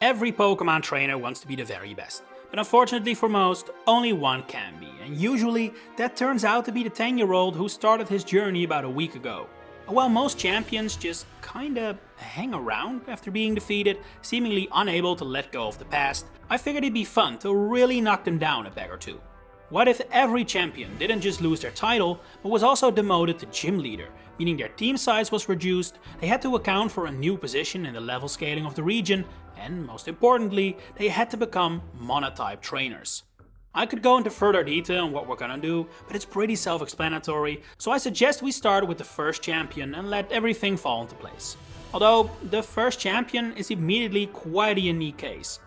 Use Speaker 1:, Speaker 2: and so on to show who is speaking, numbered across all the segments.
Speaker 1: Every Pokemon trainer wants to be the very best, but unfortunately for most, only one can be, and usually that turns out to be the 10-year-old who started his journey about a week ago. And while most champions just kinda hang around after being defeated, seemingly unable to let go of the past, I figured it'd be fun to really knock them down a peg or two. What if every champion didn't just lose their title, but was also demoted to gym leader, meaning their team size was reduced, they had to account for a new position in the level scaling of the region, and most importantly, they had to become monotype trainers. I could go into further detail on what we're gonna do, but it's pretty self-explanatory, so I suggest we start with the first champion and let everything fall into place. Although, the first champion is immediately quite a unique case.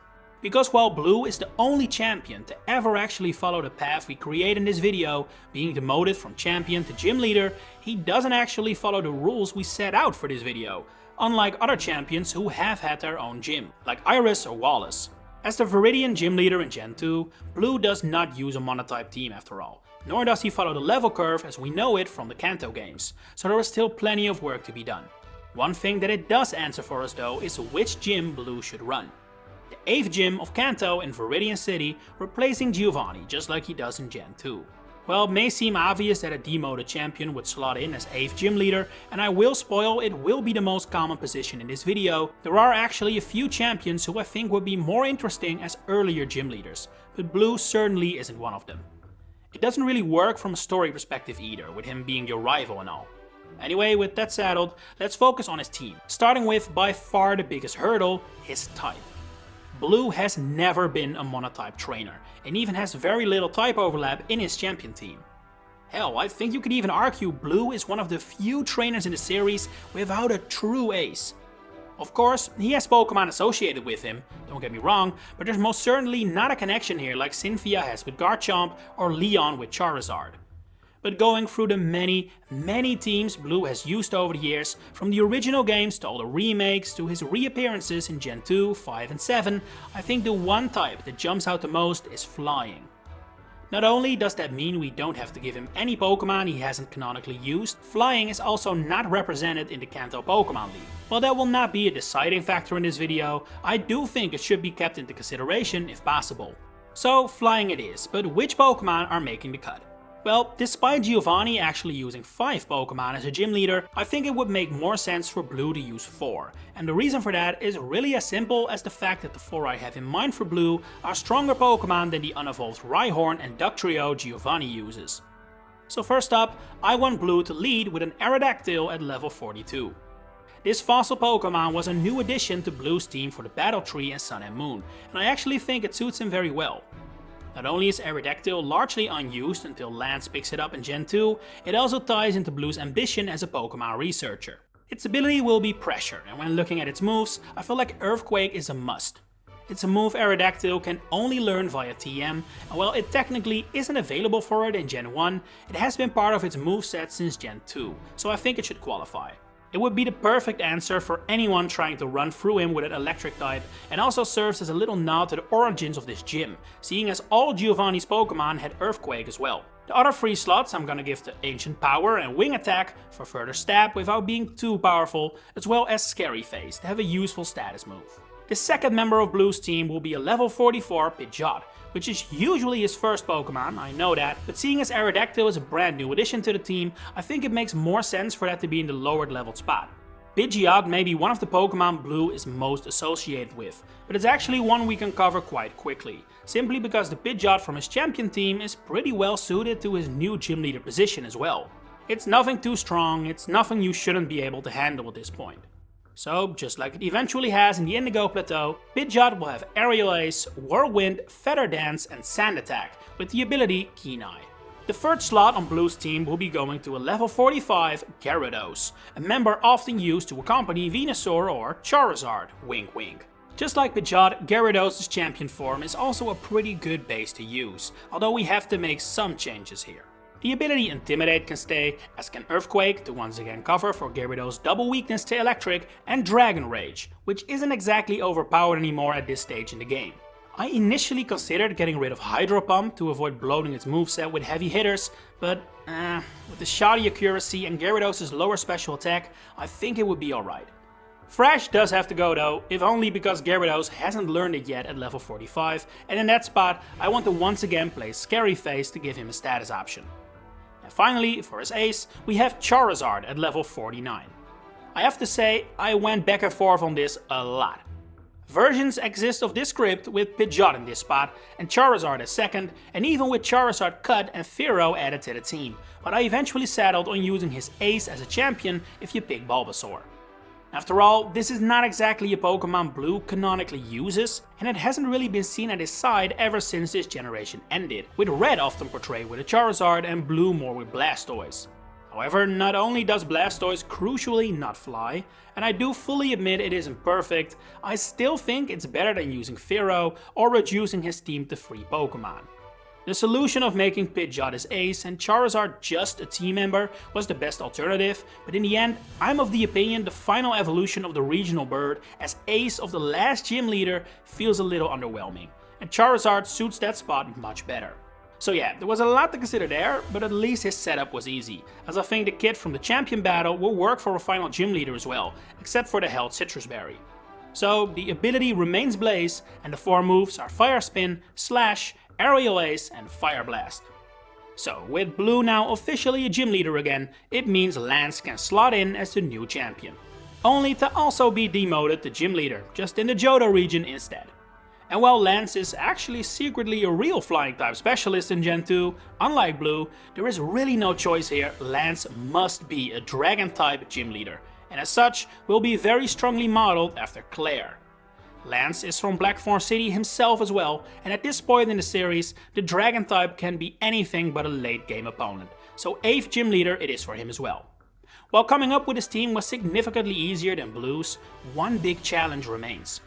Speaker 1: Because while Blue is the only champion to ever actually follow the path we create in this video, being demoted from champion to gym leader, he doesn't actually follow the rules we set out for this video, unlike other champions who have had their own gym, like Iris or Wallace. As the Viridian gym leader in Gen 2, Blue does not use a monotype team after all, nor does he follow the level curve as we know it from the Kanto games, so there is still plenty of work to be done. One thing that it does answer for us though is which gym Blue should run. The 8th gym of Kanto in Viridian City, replacing Giovanni just like he does in Gen 2. Well, it may seem obvious that a demoted champion would slot in as 8th gym leader, and I will spoil it will be the most common position in this video. There are actually a few champions who I think would be more interesting as earlier gym leaders, but Blue certainly isn't one of them. It doesn't really work from a story perspective either, with him being your rival and all. Anyway, with that settled, let's focus on his team, starting with by far the biggest hurdle, his type. Blue has never been a monotype trainer, and even has very little type overlap in his champion team. Hell, I think you could even argue Blue is one of the few trainers in the series without a true ace. Of course, he has Pokemon associated with him, don't get me wrong, but there's most certainly not a connection here like Cynthia has with Garchomp or Leon with Charizard. But going through the many teams Blue has used over the years, from the original games to all the remakes to his reappearances in Gen 2, 5 and 7, I think the one type that jumps out the most is Flying. Not only does that mean we don't have to give him any Pokemon he hasn't canonically used, Flying is also not represented in the Kanto Pokemon League. While that will not be a deciding factor in this video, I do think it should be kept into consideration if possible. So Flying it is, but which Pokemon are making the cut? Well, despite Giovanni actually using 5 Pokemon as a gym leader, I think it would make more sense for Blue to use 4. And the reason for that is really as simple as the fact that the 4 I have in mind for Blue are stronger Pokemon than the unevolved Rhyhorn and Dugtrio Giovanni uses. So first up, I want Blue to lead with an Aerodactyl at level 42. This fossil Pokemon was a new addition to Blue's team for the Battle Tree and Sun and Moon, and I actually think it suits him very well. Not only is Aerodactyl largely unused until Lance picks it up in Gen 2, it also ties into Blue's ambition as a Pokemon researcher. Its ability will be Pressure, and when looking at its moves, I feel like Earthquake is a must. It's a move Aerodactyl can only learn via TM, and while it technically isn't available for it in Gen 1, it has been part of its moveset since Gen 2, so I think it should qualify. It would be the perfect answer for anyone trying to run through him with an electric type, and also serves as a little nod to the origins of this gym, seeing as all Giovanni's Pokemon had Earthquake as well. The other 3 slots I'm gonna give to Ancient Power and Wing Attack for further stab without being too powerful, as well as Scary Face to have a useful status move. The second member of Blue's team will be a level 44 Pidgeot, which is usually his first Pokemon, I know that, but seeing as Aerodactyl is a brand new addition to the team, I think it makes more sense for that to be in the lowered leveled spot. Pidgeot may be one of the Pokemon Blue is most associated with, but it's actually one we can cover quite quickly, simply because the Pidgeot from his champion team is pretty well suited to his new gym leader position as well. It's nothing too strong, it's nothing you shouldn't be able to handle at this point. So, just like it eventually has in the Indigo Plateau, Pidgeot will have Aerial Ace, Whirlwind, Feather Dance and Sand Attack, with the ability Keen Eye. The third slot on Blue's team will be going to a level 45 Gyarados, a member often used to accompany Venusaur or Charizard, wink wink. Just like Pidgeot, Gyarados' champion form is also a pretty good base to use, although we have to make some changes here. The ability Intimidate can stay, as can Earthquake to once again cover for Gyarados' double weakness to Electric, and Dragon Rage, which isn't exactly overpowered anymore at this stage in the game. I initially considered getting rid of Hydro Pump to avoid bloating its moveset with heavy hitters, but with the shoddy accuracy and Gyarados' lower special attack, I think it would be alright. Fresh does have to go though, if only because Gyarados hasn't learned it yet at level 45, and in that spot I want to once again play Scary Face to give him a status option. And finally, for his ace, we have Charizard at level 49. I have to say, I went back and forth on this a lot. Versions exist of this script with Pidgeot in this spot and Charizard as second, and even with Charizard cut and Fearow added to the team, but I eventually settled on using his ace as a champion if you pick Bulbasaur. After all, this is not exactly a Pokemon Blue canonically uses, and it hasn't really been seen at his side ever since this generation ended, with Red often portrayed with a Charizard and Blue more with Blastoise. However, not only does Blastoise crucially not fly, and I do fully admit it isn't perfect, I still think it's better than using Fearow or reducing his team to 3 Pokemon. The solution of making Pidgeot his ace and Charizard just a team member was the best alternative, but in the end, I'm of the opinion the final evolution of the regional bird as ace of the last gym leader feels a little underwhelming, and Charizard suits that spot much better. So yeah, there was a lot to consider there, but at least his setup was easy, as I think the kit from the champion battle will work for a final gym leader as well, except for the held Citrus Berry. So the ability remains Blaze, and the 4 moves are Fire Spin, Slash, Aerial Ace and Fire Blast. So with Blue now officially a gym leader again, it means Lance can slot in as the new champion. Only to also be demoted to gym leader, just in the Johto region instead. And while Lance is actually secretly a real flying type specialist in Gen 2, unlike Blue, there is really no choice here, Lance must be a dragon type gym leader, and as such will be very strongly modeled after Claire. Lance is from Blackthorn City himself as well, and at this point in the series, the dragon type can be anything but a late game opponent, so 8th gym leader it is for him as well. While coming up with his team was significantly easier than Blue's, one big challenge remains.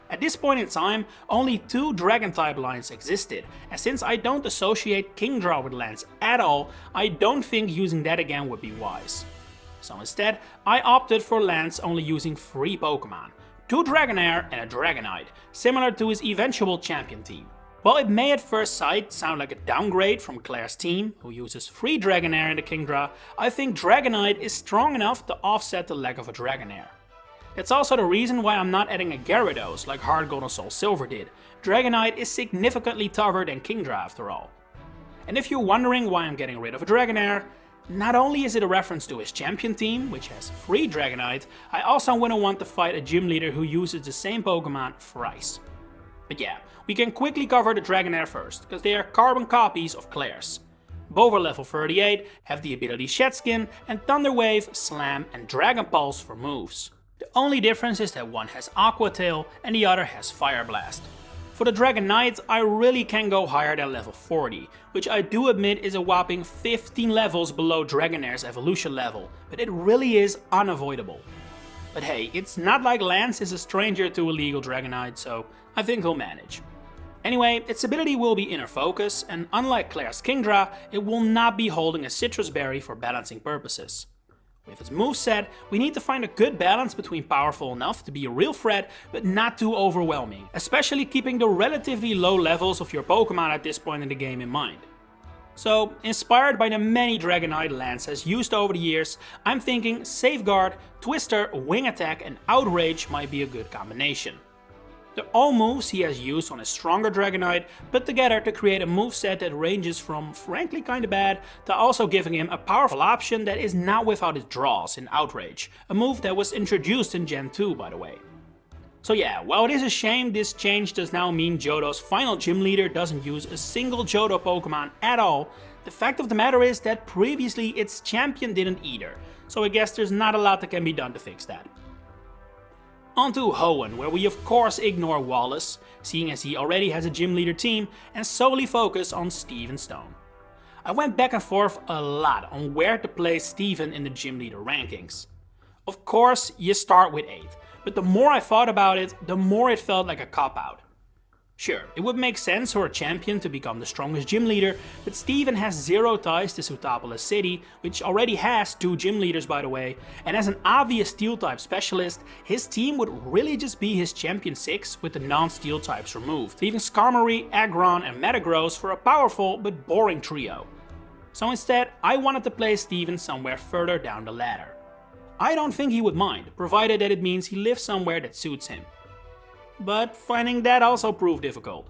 Speaker 1: At this point in time, only 2 dragon type lines existed, and since I don't associate Kingdraw with Lance at all, I don't think using that again would be wise. So instead, I opted for Lance only using 3 Pokemon. 2 Dragonair and a Dragonite, similar to his eventual champion team. While it may at first sight sound like a downgrade from Claire's team, who uses 3 Dragonair in the Kingdra, I think Dragonite is strong enough to offset the lack of a Dragonair. That's also the reason why I'm not adding a Gyarados like Heart Gold and Soul Silver did. Dragonite is significantly tougher than Kingdra after all. And if you're wondering why I'm getting rid of a Dragonair, not only is it a reference to his champion team, which has 3 Dragonite, I also wouldn't want to fight a gym leader who uses the same Pokemon thrice. But yeah, we can quickly cover the Dragonair first, because they are carbon copies of Claire's. Both are level 38, have the ability Shed Skin, and Thunder Wave, Slam and Dragon Pulse for moves. The only difference is that one has Aqua Tail and the other has Fire Blast. For the Dragonite, I really can go higher than level 40, which I do admit is a whopping 15 levels below Dragonair's evolution level, but it really is unavoidable. But hey, it's not like Lance is a stranger to illegal Dragonite, so I think he'll manage. Anyway, its ability will be Inner Focus, and unlike Claire's Kingdra, it will not be holding a Citrus Berry for balancing purposes. With its moveset, we need to find a good balance between powerful enough to be a real threat, but not too overwhelming, especially keeping the relatively low levels of your Pokemon at this point in the game in mind. So, inspired by the many Dragonite Lance has used over the years, I'm thinking Safeguard, Twister, Wing Attack and Outrage might be a good combination. They're all moves he has used on his stronger Dragonite, put together to create a moveset that ranges from frankly kinda bad to also giving him a powerful option that is not without its draws in Outrage, a move that was introduced in Gen 2 by the way. So yeah, while it is a shame this change does now mean Johto's final gym leader doesn't use a single Johto Pokemon at all, the fact of the matter is that previously its champion didn't either, so I guess there's not a lot that can be done to fix that. On to Hoenn, where we of course ignore Wallace, seeing as he already has a gym leader team, and solely focus on Steven Stone. I went back and forth a lot on where to place Steven in the gym leader rankings. Of course, you start with 8, but the more I thought about it, the more it felt like a cop-out. Sure, it would make sense for a champion to become the strongest gym leader, but Steven has 0 ties to Sootopolis City, which already has 2 gym leaders by the way, and as an obvious steel type specialist, his team would really just be his champion 6 with the non-steel types removed, leaving Skarmory, Aggron and Metagross for a powerful but boring trio. So instead, I wanted to place Steven somewhere further down the ladder. I don't think he would mind, provided that it means he lives somewhere that suits him. But finding that also proved difficult.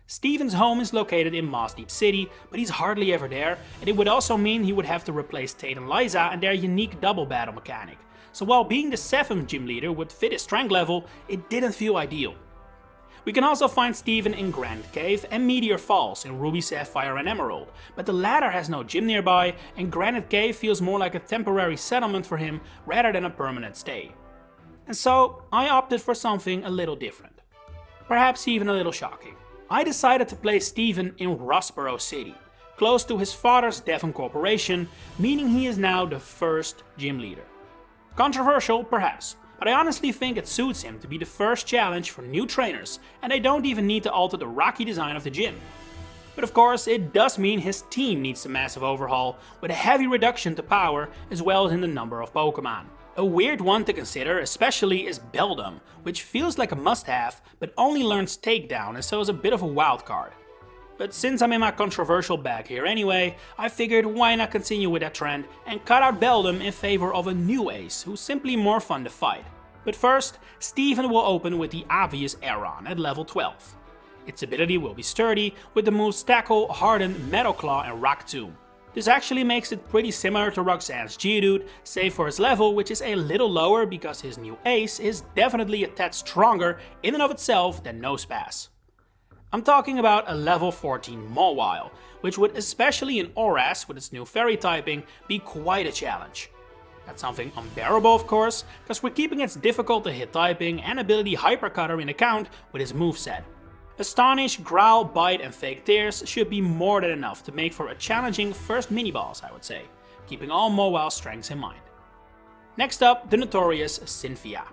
Speaker 1: Steven's home is located in Moss Deep City, but he's hardly ever there, and it would also mean he would have to replace Tate and Liza and their unique double battle mechanic. So while being the 7th gym leader would fit his strength level, it didn't feel ideal. We can also find Steven in Granite Cave and Meteor Falls in Ruby, Sapphire and Emerald, but the latter has no gym nearby and Granite Cave feels more like a temporary settlement for him rather than a permanent stay. And so I opted for something a little different. Perhaps even a little shocking. I decided to place Steven in Rossborough City, close to his father's Devon Corporation, meaning he is now the 1st gym leader. Controversial, perhaps, but I honestly think it suits him to be the first challenge for new trainers, and they don't even need to alter the rocky design of the gym. But of course, it does mean his team needs a massive overhaul, with a heavy reduction to power as well as in the number of Pokémon. A weird one to consider especially is Beldum, which feels like a must-have, but only learns Takedown and so is a bit of a wild card. But since I'm in my controversial bag here anyway, I figured why not continue with that trend and cut out Beldum in favor of a new ace, who's simply more fun to fight. But first, Steven will open with the obvious Aeron at level 12. Its ability will be sturdy, with the moves Tackle, Harden, Metal Claw and Rock Tomb. This actually makes it pretty similar to Roxanne's Geodude, save for his level, which is a little lower because his new ace is definitely a tad stronger in and of itself than Nosepass. I'm talking about a level 14 Mawile, which would especially in Oras with its new fairy typing be quite a challenge. That's something unbearable of course, because we're keeping its difficult to hit typing and ability Hypercutter in account with his moveset. Astonish, Growl, Bite and Fake Tears should be more than enough to make for a challenging first mini-boss, I would say, keeping all Mawile strengths in mind. Next up, the notorious Cynthia.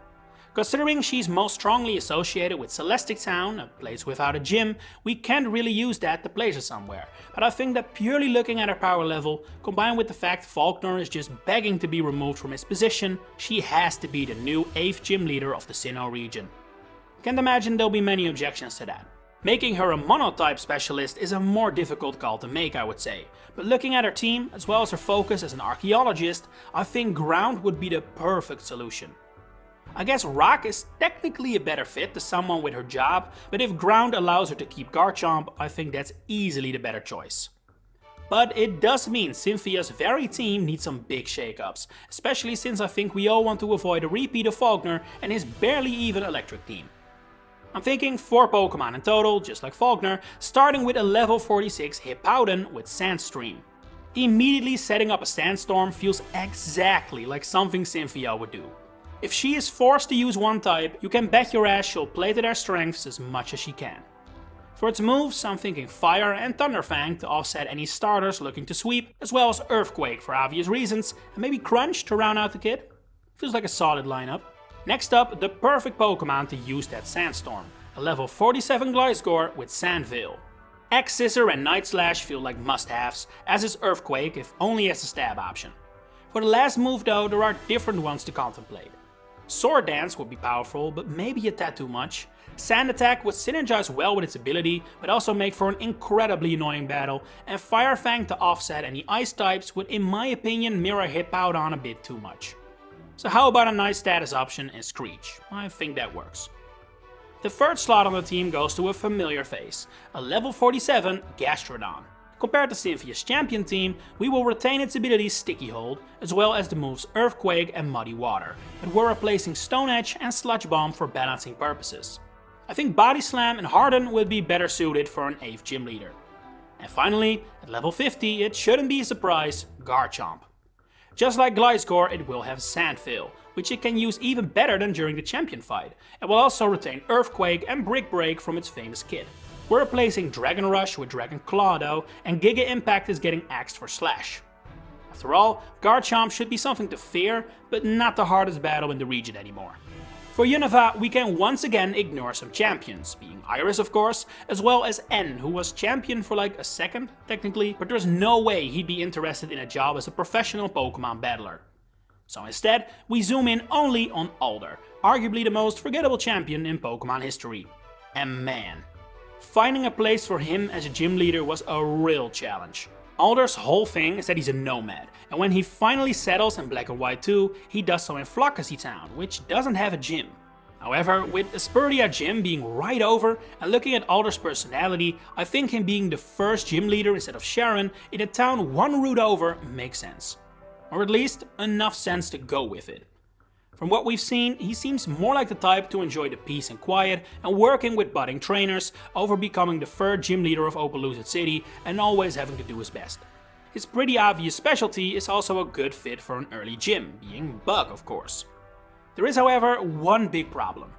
Speaker 1: Considering she's most strongly associated with Celestic Town, a place without a gym, we can't really use that to place her somewhere, but I think that purely looking at her power level, combined with the fact Faulkner is just begging to be removed from his position, she has to be the new 8th gym leader of the Sinnoh region. Can't imagine there'll be many objections to that. Making her a monotype specialist is a more difficult call to make, I would say, but looking at her team, as well as her focus as an archaeologist, I think ground would be the perfect solution. I guess Rock is technically a better fit to someone with her job, but if ground allows her to keep Garchomp, I think that's easily the better choice. But it does mean Cynthia's very team needs some big shakeups, especially since I think we all want to avoid a repeat of Faulkner and his barely even electric team. I'm thinking 4 Pokemon in total, just like Faulkner, starting with a level 46 Hippowdon with Sandstream. Immediately setting up a Sandstorm feels exactly like something Cynthia would do. If she is forced to use one type, you can bet your ass she'll play to their strengths as much as she can. For its moves, I'm thinking Fire and Thunderfang to offset any starters looking to sweep, as well as Earthquake for obvious reasons, and maybe Crunch to round out the kit. Feels like a solid lineup. Next up, the perfect Pokemon to use that Sandstorm, a level 47 Gliscor with Sandveil. X-Scissor and Night Slash feel like must-haves, as is Earthquake if only as a stab option. For the last move though, there are different ones to contemplate. Sword Dance would be powerful, but maybe a tad too much. Sand Attack would synergize well with its ability, but also make for an incredibly annoying battle, and Fire Fang to offset any ice types would in my opinion mirror Hippowdon a bit too much. So how about a nice status option in Screech? I think that works. The third slot on the team goes to a familiar face, a level 47 Gastrodon. Compared to Cynthia's champion team, we will retain its ability Sticky Hold, as well as the moves Earthquake and Muddy Water, but we're replacing Stone Edge and Sludge Bomb for balancing purposes. I think Body Slam and Harden would be better suited for an 8th gym leader. And finally, at level 50, it shouldn't be a surprise, Garchomp. Just like Gliscor, it will have Sandveil, which it can use even better than during the champion fight, and will also retain Earthquake and Brick Break from its famous kit. We're replacing Dragon Rush with Dragon Claw though, and Giga Impact is getting axed for Slash. After all, Garchomp should be something to fear, but not the hardest battle in the region anymore. For Unova, we can once again ignore some champions, being Iris of course, as well as N, who was champion for like a second, technically, but there's no way he'd be interested in a job as a professional Pokemon battler. So instead, we zoom in only on Alder, arguably the most forgettable champion in Pokemon history. And man, finding a place for him as a gym leader was a real challenge. Alder's whole thing is that he's a nomad, and when he finally settles in Black and White 2, he does so in Flockacy Town, which doesn't have a gym. However, with Asperdia Gym being right over, and looking at Alder's personality, I think him being the first gym leader instead of Sharon in a town one route over makes sense. Or at least, enough sense to go with it. From what we've seen, he seems more like the type to enjoy the peace and quiet and working with budding trainers over becoming the third gym leader of Opelousas City and always having to do his best. His pretty obvious specialty is also a good fit for an early gym, being Bug of course. There is however one big problem.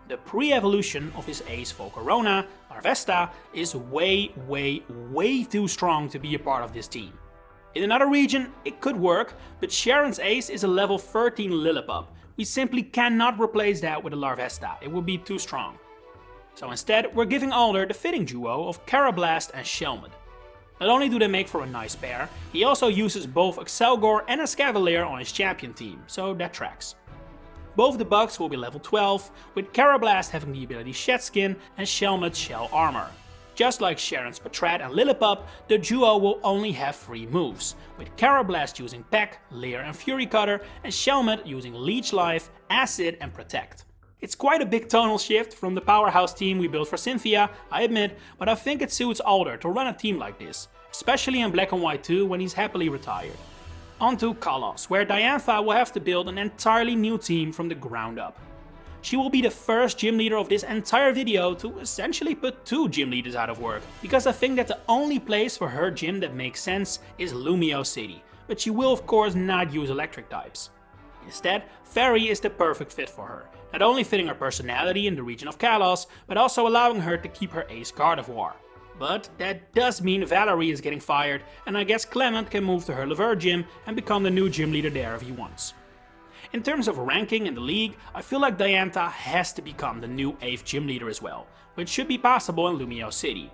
Speaker 1: The pre-evolution of his ace Volcarona, Larvesta, is way too strong to be a part of this team. In another region it could work, but Sharon's ace is a level 13 Lillipup. We simply cannot replace that with a Larvesta, it would be too strong. So instead we're giving Alder the fitting duo of Carablast and Shelmet. Not only do they make for a nice pair, he also uses both Excelgor and Escavalier on his champion team, so that tracks. Both the bugs will be level 12, with Carablast having the ability Shed Skin and Shelmet's Shell Armor. Just like Sharon's Patrat and Lillipup, the duo will only have 3 moves, with Carablast using Peck, Leer and Fury Cutter, and Shelmet using Leech Life, Acid and Protect. It's quite a big tonal shift from the powerhouse team we built for Cynthia, I admit, but I think it suits Alder to run a team like this, especially in Black and White 2 when he's happily retired. On to Kalos, where Diantha will have to build an entirely new team from the ground up. She will be the first gym leader of this entire video to essentially put 2 gym leaders out of work, because I think that the only place for her gym that makes sense is Lumio City, but she will of course not use electric types. Instead, Fairy is the perfect fit for her, not only fitting her personality in the region of Kalos, but also allowing her to keep her ace Gardevoir. But that does mean Valerie is getting fired, and I guess Clement can move to her Lever gym and become the new gym leader there if he wants. In terms of ranking in the league, I feel like Diantha has to become the new 8th gym leader as well, which should be possible in Lumio City.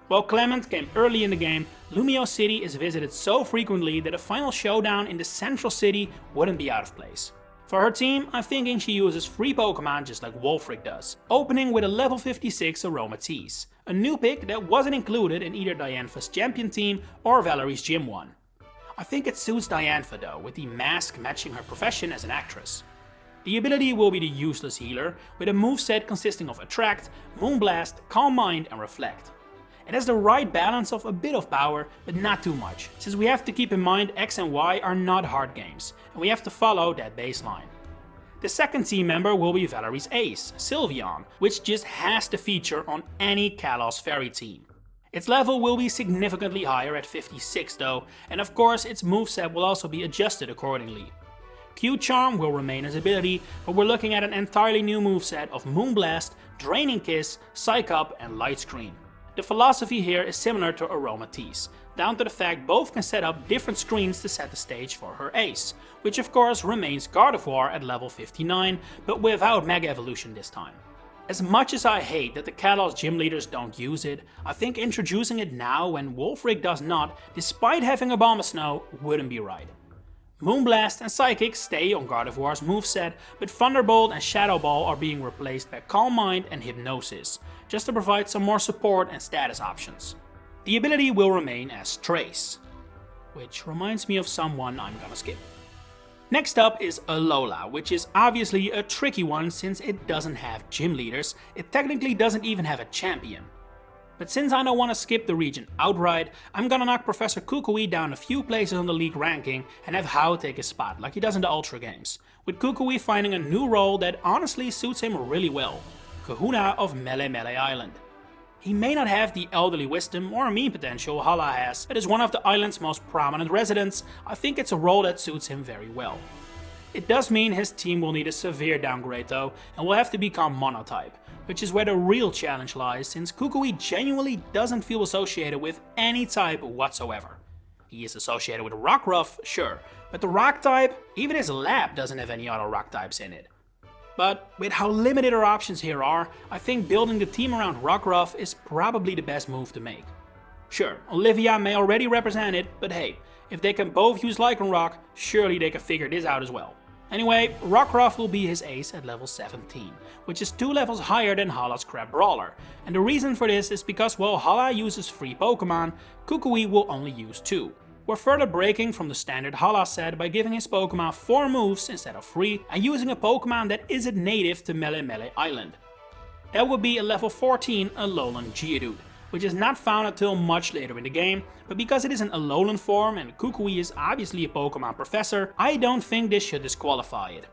Speaker 1: While Clement came early in the game, Lumio City is visited so frequently that a final showdown in the central city wouldn't be out of place. For her team, I'm thinking she uses free Pokemon just like Wulfric does, opening with a level 56 Aromatisse, a new pick that wasn't included in either Diantha's champion team or Valerie's gym one. I think it suits Diantha though, with the mask matching her profession as an actress. The ability will be the useless healer, with a moveset consisting of Attract, Moonblast, Calm Mind and Reflect. It has the right balance of a bit of power, but not too much, since we have to keep in mind X and Y are not hard games, and we have to follow that baseline. The second team member will be Valerie's ace, Sylveon, which just has to feature on any Kalos Fairy team. Its level will be significantly higher at 56 though, and of course its moveset will also be adjusted accordingly. Q-Charm will remain as ability, but we're looking at an entirely new moveset of Moonblast, Draining Kiss, Psych Up and Light Screen. The philosophy here is similar to Aromatisse, down to the fact both can set up different screens to set the stage for her ace, which of course remains Gardevoir at level 59, but without Mega Evolution this time. As much as I hate that the Kalos gym leaders don't use it, I think introducing it now when Wulfric does not, despite having Abomasnow, wouldn't be right. Moonblast and Psychic stay on Gardevoir's moveset, but Thunderbolt and Shadow Ball are being replaced by Calm Mind and Hypnosis, just to provide some more support and status options. The ability will remain as Trace, which reminds me of someone I'm gonna skip. Next up is Alola, which is obviously a tricky one since it doesn't have gym leaders, it technically doesn't even have a champion. But since I don't want to skip the region outright, I'm gonna knock Professor Kukui down a few places on the league ranking and have Hao take his spot, like he does in the Ultra games, with Kukui finding a new role that honestly suits him really well, Kahuna of Mele Mele Island. He may not have the elderly wisdom or meme potential Hala has, but as one of the island's most prominent residents, I think it's a role that suits him very well. It does mean his team will need a severe downgrade though, and will have to become monotype, which is where the real challenge lies since Kukui genuinely doesn't feel associated with any type whatsoever. He is associated with Rockruff, sure, but the rock type, even his lab doesn't have any other rock types in it. But with how limited our options here are, I think building the team around Rockruff is probably the best move to make. Sure, Olivia may already represent it, but hey, if they can both use Lycanroc, surely they can figure this out as well. Anyway, Rockruff will be his ace at level 17, which is 2 levels higher than Hala's Crab Brawler, and the reason for this is because while Hala uses 3 Pokémon, Kukui will only use 2. We're further breaking from the standard Hala set by giving his Pokémon 4 moves instead of 3 and using a Pokémon that isn't native to Melemele Island. That would be a level 14 Alolan Geodude, which is not found until much later in the game, but because it is an Alolan form and Kukui is obviously a Pokémon professor, I don't think this should disqualify it.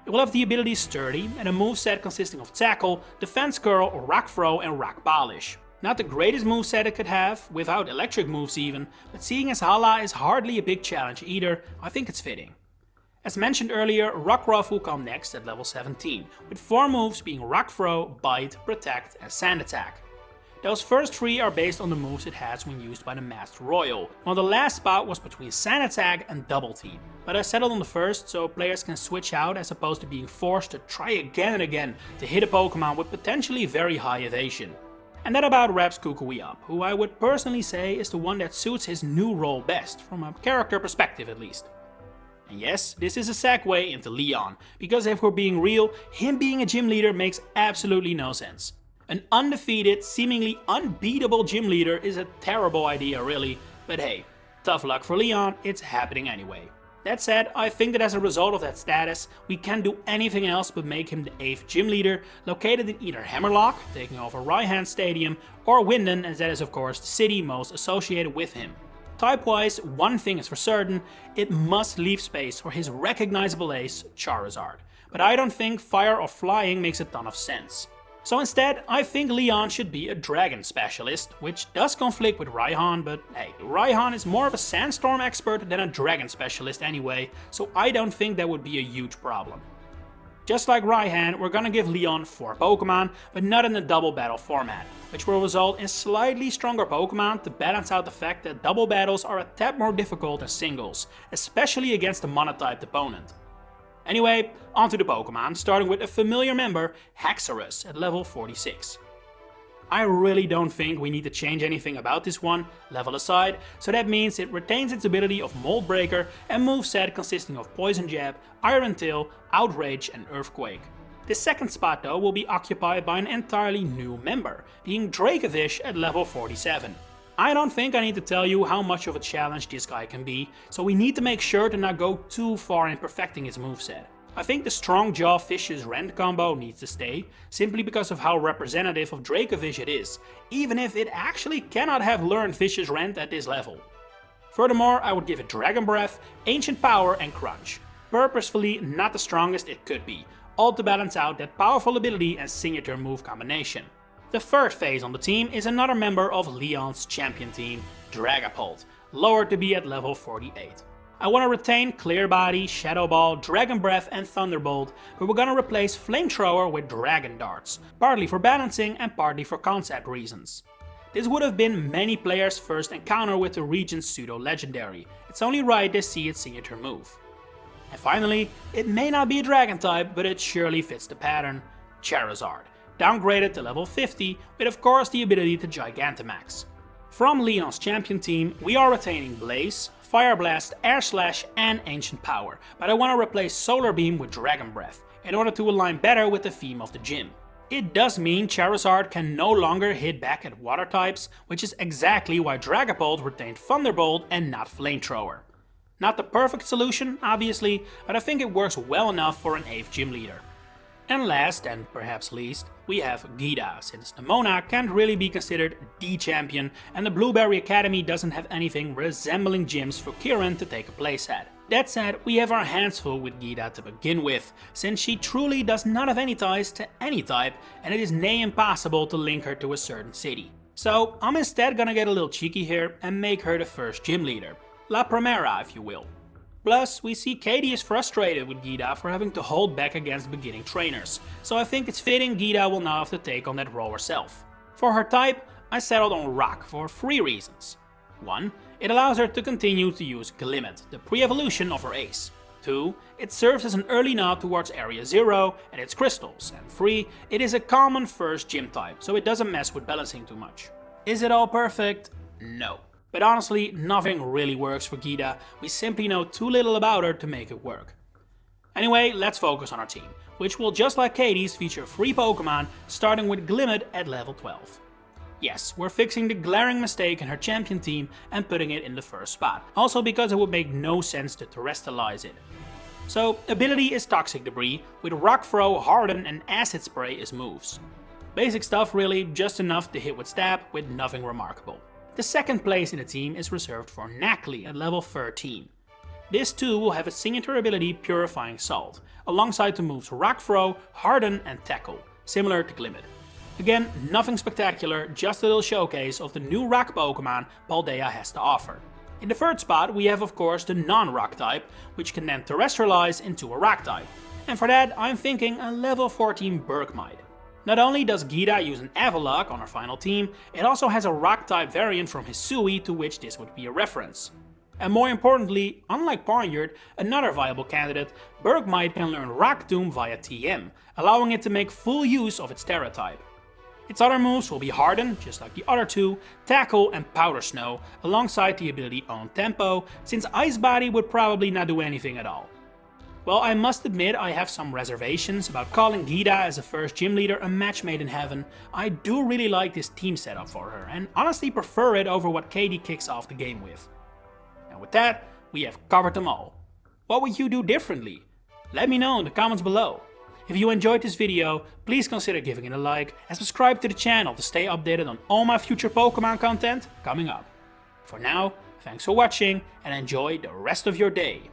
Speaker 1: It will have the ability Sturdy and a moveset consisting of Tackle, Defense Curl, Rock Throw and Rock Polish. Not the greatest moveset it could have, without electric moves even, but seeing as Hala is hardly a big challenge either, I think it's fitting. As mentioned earlier, Rockruff will come next at level 17, with 4 moves being Rock Throw, Bite, Protect and Sand Attack. Those first 3 are based on the moves it has when used by the Masked Royal, while the last spot was between Sand Attack and Double Team, but I settled on the first so players can switch out as opposed to being forced to try again and again to hit a Pokemon with potentially very high evasion. And that about wraps Kukui up, who I would personally say is the one that suits his new role best, from a character perspective at least. And yes, this is a segue into Leon, because if we're being real, him being a gym leader makes absolutely no sense. An undefeated, seemingly unbeatable gym leader is a terrible idea really, but hey, tough luck for Leon, it's happening anyway. That said, I think that as a result of that status, we can't do anything else but make him the 8th gym leader, located in either Hammerlock, taking over Raihan Stadium, or Winden, as that is of course the city most associated with him. Type-wise, one thing is for certain, it must leave space for his recognizable ace, Charizard, but I don't think Fire or Flying makes a ton of sense. So instead, I think Leon should be a Dragon Specialist, which does conflict with Raihan, but hey, Raihan is more of a Sandstorm expert than a Dragon Specialist anyway, so I don't think that would be a huge problem. Just like Raihan, we're gonna give Leon 4 Pokemon, but not in the double battle format, which will result in slightly stronger Pokemon to balance out the fact that double battles are a tad more difficult than singles, especially against a monotyped opponent. Anyway, onto the Pokemon, starting with a familiar member, Haxorus at level 46. I really don't think we need to change anything about this one, level aside, so that means it retains its ability of Mold Breaker and moveset consisting of Poison Jab, Iron Tail, Outrage and Earthquake. The second spot though will be occupied by an entirely new member, being Dracovish at level 47. I don't think I need to tell you how much of a challenge this guy can be, so we need to make sure to not go too far in perfecting his moveset. I think the Strong Jaw Vicious Rend combo needs to stay, simply because of how representative of Dracovish it is, even if it actually cannot have learned Vicious Rend at this level. Furthermore, I would give it Dragon Breath, Ancient Power and Crunch. Purposefully not the strongest it could be, all to balance out that powerful ability and signature move combination. The third phase on the team is another member of Leon's champion team, Dragapult, lowered to be at level 48. I want to retain Clear Body, Shadow Ball, Dragon Breath and Thunderbolt, but we're gonna replace Flamethrower with Dragon Darts, partly for balancing and partly for concept reasons. This would have been many players' first encounter with the region's pseudo-legendary, it's only right they see its signature move. And finally, it may not be a Dragon type, but it surely fits the pattern, Charizard, downgraded to level 50 with of course the ability to Gigantamax. From Leon's champion team, we are retaining Blaze, Fire Blast, Air Slash and Ancient Power, but I want to replace Solar Beam with Dragon Breath, in order to align better with the theme of the gym. It does mean Charizard can no longer hit back at water types, which is exactly why Dragapult retained Thunderbolt and not Flamethrower. Not the perfect solution, obviously, but I think it works well enough for an 8th gym leader. And last, and perhaps least, we have Geeta, since the Mona can't really be considered the champion and the Blueberry Academy doesn't have anything resembling gyms for Kieran to take a place at. That said, we have our hands full with Geeta to begin with, since she truly does not have any ties to any type and it is near impossible to link her to a certain city. So I'm instead gonna get a little cheeky here and make her the first gym leader, La Primera if you will. Plus, we see Katie is frustrated with Geeta for having to hold back against beginning trainers, so I think it's fitting Geeta will now have to take on that role herself. For her type, I settled on Rock for 3 reasons. 1. It allows her to continue to use Glimmet, the pre-evolution of her ace. 2. It serves as an early nod towards Area 0 and its crystals. And 3. It is a common first gym type, so it doesn't mess with balancing too much. Is it all perfect? No. But honestly, nothing really works for Geeta, we simply know too little about her to make it work. Anyway, let's focus on our team, which will, just like Katie's, feature 3 Pokemon, starting with Glimmet at level 12. Yes, we're fixing the glaring mistake in her champion team and putting it in the first spot, also because it would make no sense to terrestrialize it. So, ability is Toxic Debris, with Rock Throw, Harden and Acid Spray as moves. Basic stuff really, just enough to hit with stab with nothing remarkable. The second place in the team is reserved for Nacli at level 13. This too will have a signature ability Purifying Salt, alongside the moves Rock Throw, Harden and Tackle, similar to Glimmet. Again, nothing spectacular, just a little showcase of the new rock Pokemon Paldea has to offer. In the third spot we have of course the non-rock type, which can then terrestrialize into a rock type. And for that I'm thinking a level 14 Bergmite. Not only does Geeta use an Avalok on our final team, it also has a rock type variant from Hisui to which this would be a reference. And more importantly, unlike Ponyard, another viable candidate, Bergmite can learn Rock Tomb via TM, allowing it to make full use of its Terra type. Its other moves will be Harden, just like the other two, Tackle and Powder Snow, alongside the ability On Tempo, since Ice Body would probably not do anything at all. Well, I must admit I have some reservations about calling Geeta as a first gym leader a match made in heaven. I do really like this team setup for her, and honestly prefer it over what Katie kicks off the game with. And with that, we have covered them all. What would you do differently? Let me know in the comments below. If you enjoyed this video, please consider giving it a like and subscribe to the channel to stay updated on all my future Pokemon content coming up. For now, thanks for watching and enjoy the rest of your day.